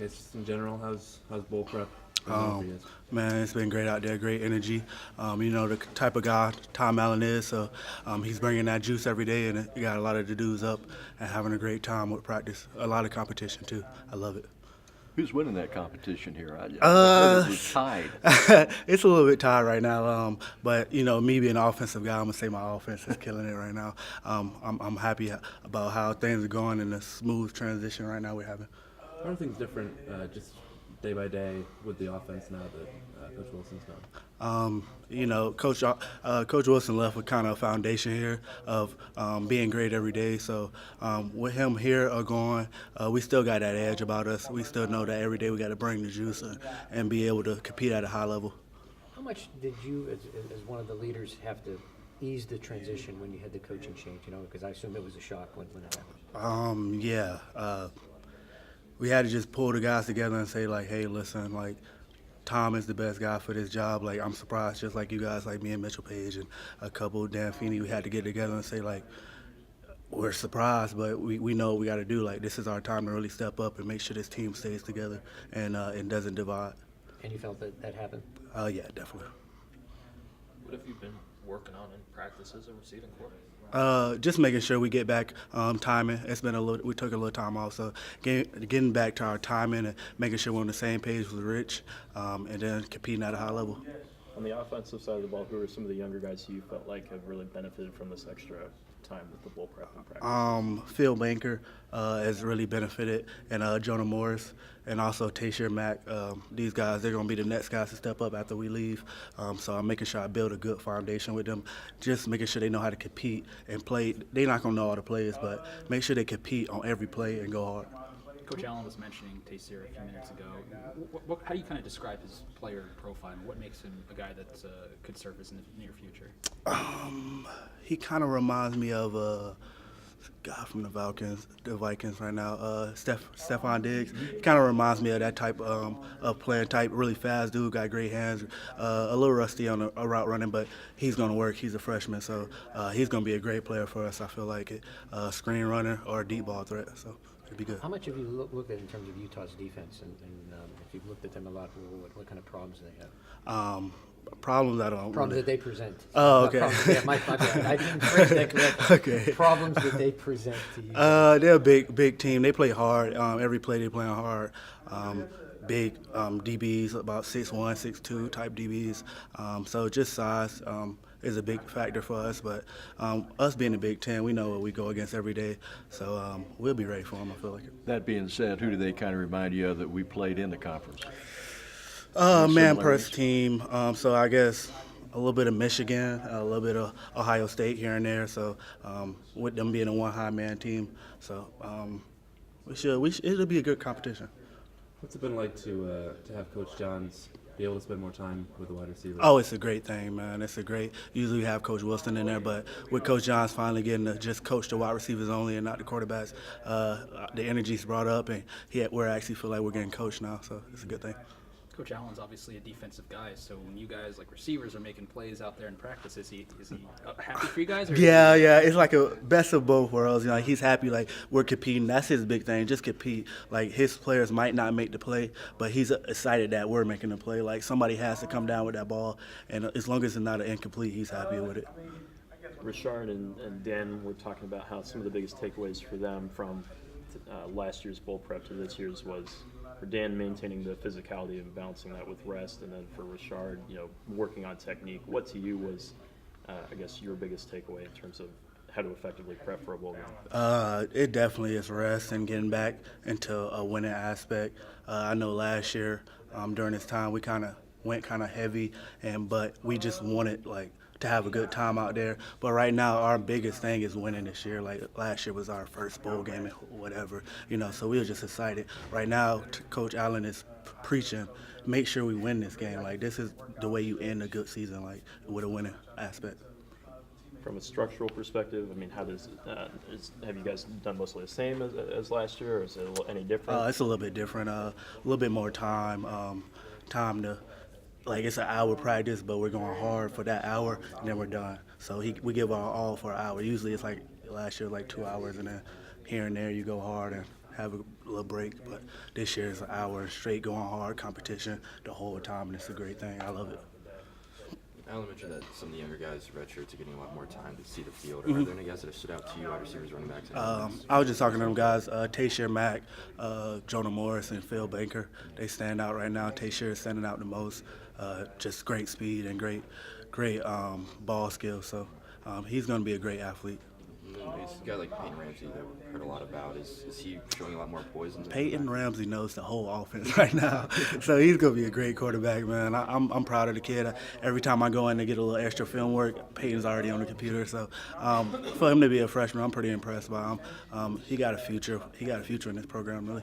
Just in general, how's bowl prep been going for Um, you guys? Man, it's been great out there, great energy. You know, the type of guy Tom Allen is, so he's bringing that juice every day, and he got a lot of the dudes up and having a great time with practice. A lot of competition, too. I love it. Who's winning that competition here? I heard it Uh, was tied. it's a little bit tired right now, but you know, me being an offensive guy, I'm gonna say my offense is killing it right now. I'm happy about how things are going and the smooth transition right now we're having. How are things different just day by day with the offense now that Coach Wilson's gone? You know, Coach Wilson left with kind of a foundation here of being great every day. So with him here or gone, we still got that edge about us. We still know that every day we got to bring the juice and be able to compete at a high level. How much did you, as one of the leaders, have to ease the transition when you had the coaching change? You know, because I assume it was a shock when it happened. We had to just pull the guys together and say like, hey, listen, like Tom is the best guy for this job. Like I'm surprised, just like you guys, like me and Mitchell Page and a couple Dan Feeney, we had to get together and say like, we're surprised, but we know what we got to do. Like this is our time to really step up and make sure this team stays together and doesn't divide. And you felt that happened? Yeah, definitely. What have you been working on in practice as a receiving core? Just making sure we get back timing. It's been we took a little time off, so getting back to our timing and making sure we're on the same page with Rich, and then competing at a high level. On the offensive side of the ball, who are some of the younger guys who you felt like have really benefited from this extra time with the bull prep and practice? Phil Banker has really benefited, and Jonah Morris, and also Tayshier Mack. These guys, they're going to be the next guys to step up after we leave. So I'm making sure I build a good foundation with them, just making sure they know how to compete and play. They're not going to know all the plays, but make sure they compete on every play and go hard. Coach Allen was mentioning Taysir a few minutes ago. How do you kind of describe his player profile, and what makes him a guy that could surface in the near future? He kind of reminds me of a guy from the Vikings right now, Stephon Diggs. He kind of reminds me of that type of playing type, really fast dude, got great hands, a little rusty on a route running, but he's going to work. He's a freshman, so he's going to be a great player for us. I feel like it, screen runner or a deep ball threat, so it'd be good. How much have you looked at in terms of Utah's defense, and if you've looked at them a lot, what kind of problems do they have? Problems I don't. Problems that they present. Oh, Not okay. problems- yeah, my bad. I didn't phrase that correctly. Okay. Problems that they present to you. They're a big team. They play hard. Every play they playing hard. Big DBs, about 6'1", 6'2" type DBs. So just size is a big factor for us. But us being the Big Ten, we know what we go against every day. So we'll be ready for them, I feel like. That being said, who do they kind of remind you of that we played in the conference? Man press team. So I guess a little bit of Michigan, a little bit of Ohio State here and there. So with them being a one high man team, so it'll be a good competition. What's it been like to have Coach Johns be able to spend more time with the wide receivers? Oh, it's a great thing, man. It's a great. Usually we have Coach Wilson in there, but with Coach Johns finally getting to just coach the wide receivers only and not the quarterbacks, the energy's brought up, and we're actually feel like we're getting coached now. So it's a good thing. Coach Allen's obviously a defensive guy, so when you guys, like receivers, are making plays out there in practice, is he happy for you guys? Or Yeah, it's like a best of both worlds. You know, he's happy like we're competing. That's his big thing, just compete. Like his players might not make the play, but he's excited that we're making the play. Like somebody has to come down with that ball, and as long as it's not an incomplete, he's happy with it. Richard and Dan were talking about how some of the biggest takeaways for them from last year's bowl prep to this year's was for Dan maintaining the physicality and balancing that with rest, and then for Richard, working on technique. What to you was, I guess, your biggest takeaway in terms of how to effectively prep for a bowl game? It definitely is rest and getting back into a winning aspect. I know last year during this time we kind of went kind of heavy, but we just wanted like to have a good time out there. But right now, our biggest thing is winning this year. Like last year was our first bowl game and whatever, so we were just excited. Right now, Coach Allen is preaching, make sure we win this game. Like this is the way you end a good season, like with a winning aspect. From a structural perspective, I mean, how does have you guys done mostly the same as last year, or is it any different? It's a little bit different. A little bit more time to. Like it's an hour practice, but we're going hard for that hour, and then we're done. So we give our all for an hour. Usually it's like last year, like 2 hours, and then here and there you go hard, and have a little break. But this year is an hour straight going hard competition the whole time, and it's a great thing. I love it. Alan mentioned that some of the younger guys, redshirts, are getting a lot more time to see the field. Are there any guys that have stood out to you, wide receivers, running backs? I was just talking to them guys, Tayshier Mack, Jonah Morris, and Phil Banker. They stand out right now. Tayshier is standing out the most. Just great speed and great ball skills. So he's going to be a great athlete. A guy like Peyton Ramsey that we've heard a lot about, is he showing a lot more poise? Peyton Ramsey knows the whole offense right now, so he's going to be a great quarterback, man. I'm proud of the kid. Every time I go in to get a little extra film work, Peyton's already on the computer. So for him to be a freshman, I'm pretty impressed by him. He got a future. He got a future in this program, really.